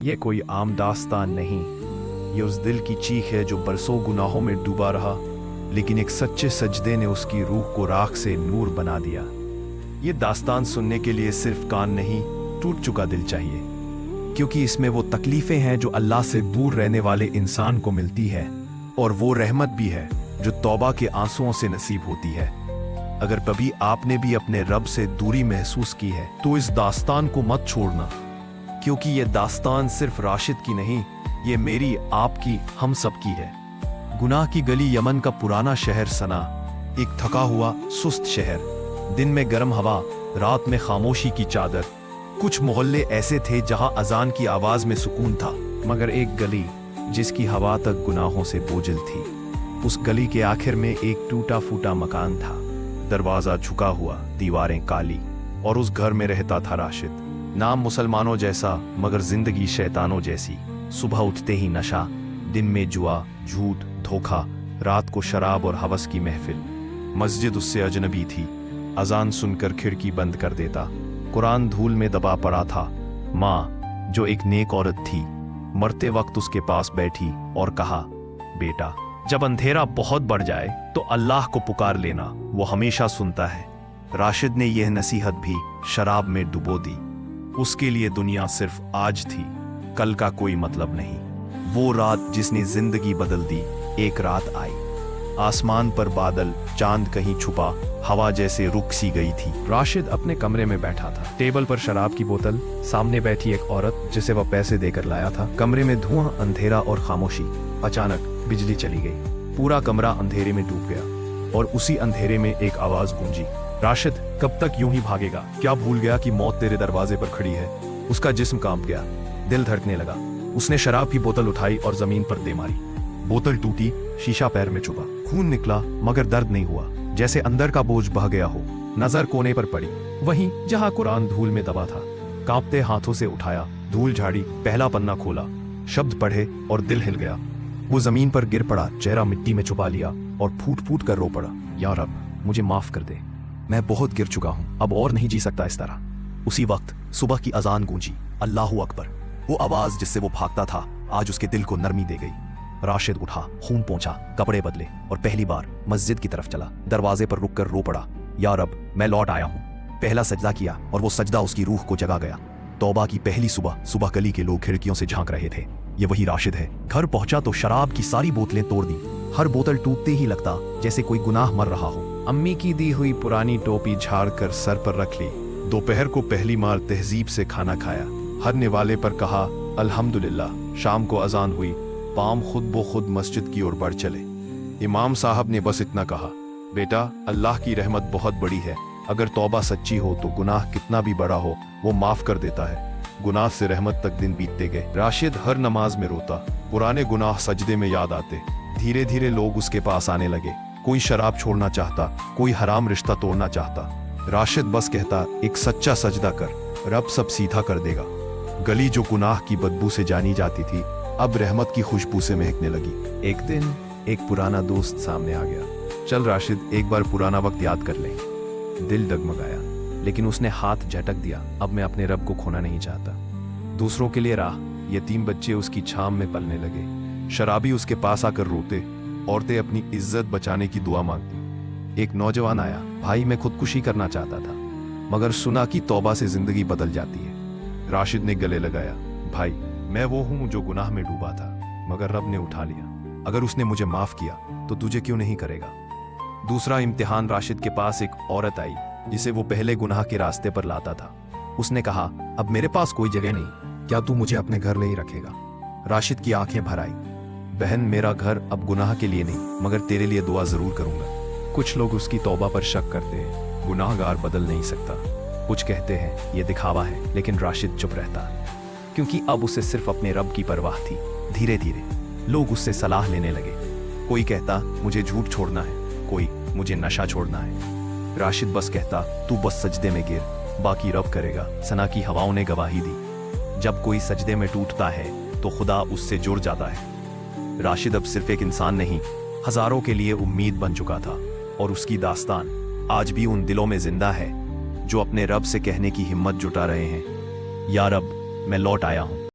ये कोई आम दास्तान नहीं, ये उस दिल की चीख है जो बरसों गुनाहों में डूबा रहा, लेकिन एक सच्चे सजदे ने उसकी रूह को राख से नूर बना दिया। ये दास्तान सुनने के लिए सिर्फ कान नहीं, टूट चुका दिल चाहिए, क्योंकि इसमें वो तकलीफें हैं जो अल्लाह से दूर रहने वाले इंसान को मिलती है, और वो रहमत भी है जो तौबा के आंसुओं से नसीब होती है। अगर कभी आपने भी अपने रब से दूरी महसूस की है तो इस दास्तान को मत छोड़ना, क्योंकि ये दास्तान सिर्फ राशिद की नहीं, ये मेरी, आपकी, हम सब की है। गुनाह की गली यमन का पुराना शहर सना, एक थका हुआ सुस्त शहर, दिन में गर्म हवा, रात में खामोशी की चादर। कुछ मोहल्ले ऐसे थे जहां अजान की आवाज में सुकून था, मगर एक गली जिसकी हवा तक गुनाहों से बोझिल थी। उस गली के आखिर में एक टूटा फूटा मकान था, दरवाजा झुका हुआ, दीवारें काली, और उस घर में रहता था राशिद। नाम मुसलमानों जैसा मगर जिंदगी शैतानों जैसी। सुबह उठते ही नशा, दिन में जुआ, झूठ, धोखा, रात को शराब और हवस की महफिल। मस्जिद उससे अजनबी थी, अजान सुनकर खिड़की बंद कर देता। कुरान धूल में दबा पड़ा था। माँ, जो एक नेक औरत थी, मरते वक्त उसके पास बैठी और कहा, बेटा, जब अंधेरा बहुत बढ़ जाए तो अल्लाह को पुकार लेना, वो हमेशा सुनता है। राशिद ने यह नसीहत भी शराब में डुबो दी। उसके लिए दुनिया सिर्फ आज थी, कल का कोई मतलब नहीं। वो रात जिसने जिंदगी बदल दी, एक रात आई, आसमान पर बादल, चांद कहीं छुपा, हवा जैसे रुक सी गई थी। राशिद अपने कमरे में बैठा था, टेबल पर शराब की बोतल, सामने बैठी एक औरत जिसे वह पैसे देकर लाया था। कमरे में धुआं, अंधेरा और खामोशी। अचानक बिजली चली गई, पूरा कमरा अंधेरे में डूब गया, और उसी अंधेरे में एक आवाज गूंजी, राशिद, कब तक यूं ही भागेगा? क्या भूल गया कि मौत तेरे दरवाजे पर खड़ी है? उसका जिस्म कांप गया, दिल धड़कने लगा। उसने शराब की बोतल उठाई और जमीन पर दे मारी। बोतल टूटी, शीशा पैर में चुभा, खून निकला, मगर दर्द नहीं हुआ, जैसे अंदर का बोझ बह गया हो। नजर कोने पर पड़ी, वहीं जहां कुरान धूल में दबा था। कांपते हाथों से उठाया, धूल झाड़ी, पहला पन्ना खोला, शब्द पढ़े और दिल हिल गया। वो जमीन पर गिर पड़ा, चेहरा मिट्टी में छुपा लिया और फूट फूट कर रो पड़ा, या रब, मुझे माफ कर दे, मैं बहुत गिर चुका हूं, अब और नहीं जी सकता इस तरह। उसी वक्त सुबह की अजान गूंजी, अल्लाहू अकबर। वो आवाज जिससे वो भागता था, आज उसके दिल को नरमी दे गई। राशिद उठा, खून पोंछा, कपड़े बदले और पहली बार मस्जिद की तरफ चला। दरवाजे पर रुककर रो पड़ा, या रब, मैं लौट आया हूँ। पहला सजदा किया और वो सजदा उसकी रूह को जगा गया। तौबा की पहली सुबह। सुबह गली के लोग खिड़कियों से झांक रहे थे, ये वही राशिद है। घर पहुंचा तो शराब की सारी बोतलें तोड़ दी, हर बोतल टूटते ही लगता जैसे कोई गुनाह मर रहा हो। अम्मी की दी हुई पुरानी टोपी झाड़ कर सर पर रख ली। दोपहर को पहली मार तहजीब से खाना खाया, हर निवाले पर कहा अल्हम्दुलिल्लाह। शाम को अजान हुई, पाम खुद ब खुद मस्जिद की ओर बढ़ चले। इमाम साहब ने बस इतना कहा, बेटा, अल्लाह की रहमत बहुत बड़ी है, अगर तौबा सच्ची हो तो गुनाह कितना भी बड़ा हो वो माफ कर देता है। गुनाह से रहमत तक दिन बीतते गए। राशिद हर नमाज में रोता, पुराने गुनाह सजदे में याद आते। धीरे धीरे लोग उसके पास आने लगे, कोई शराब छोड़ना चाहता, कोई हराम रिश्ता तोड़ना चाहता। राशिद बस कहता, एक सच्चा सजदा कर, रब सब सीधा कर देगा। गली जो गुनाह की बदबू से जानी जाती थी, अब रहमत की खुशबू से महकने लगी। एक दिन एक पुराना दोस्त सामने आ गया, चल राशिद, एक बार पुराना वक्त याद कर ले। दिल डगमगाया, लेकिन उसने हाथ झटक दिया, अब मैं अपने रब को खोना नहीं चाहता। दूसरों के लिए राह, यतीम बच्चे उसकी छाम में पलने लगे, शराबी उसके पास आकर रोते, औरतें अपनी इज्जत बचाने की दुआ मांगती। एक नौजवान आया, भाई, मैं खुदकुशी करना चाहता था, मगर सुना कि तौबा से जिंदगी बदल जाती है। राशिद ने गले लगाया, भाई, मैं वो हूं जो गुनाह में डूबा था, मगर रब ने उठा लिया। अगर उसने मुझे माफ किया तो तुझे क्यों नहीं करेगा? दूसरा इम्तिहान। राशिद के पास एक औरत आई जिसे वो पहले गुनाह के रास्ते पर लाता था। उसने कहा, अब मेरे पास कोई जगह नहीं, क्या तू मुझे अपने घर नहीं रखेगा? राशिद की आंखें भर आई, बहन, मेरा घर अब गुनाह के लिए नहीं, मगर तेरे लिए दुआ जरूर करूंगा। कुछ लोग उसकी तौबा पर शक करते हैं, गुनाहगार बदल नहीं सकता। कुछ कहते हैं ये दिखावा है, लेकिन राशिद चुप रहता, क्योंकि अब उसे सिर्फ अपने रब की परवाह थी। धीरे धीरे लोग उससे सलाह लेने लगे। कोई कहता, मुझे झूठ छोड़ना है, कोई, मुझे नशा छोड़ना है। राशिद बस कहता, तू बस सजदे में गिर, बाकी रब करेगा। सना की हवाओं ने गवाही दी, जब कोई सजदे में टूटता है तो खुदा उससे जुड़ जाता है। राशिद अब सिर्फ एक इंसान नहीं, हजारों के लिए उम्मीद बन चुका था, और उसकी दास्तान आज भी उन दिलों में जिंदा है जो अपने रब से कहने की हिम्मत जुटा रहे हैं, या रब, मैं लौट आया हूं।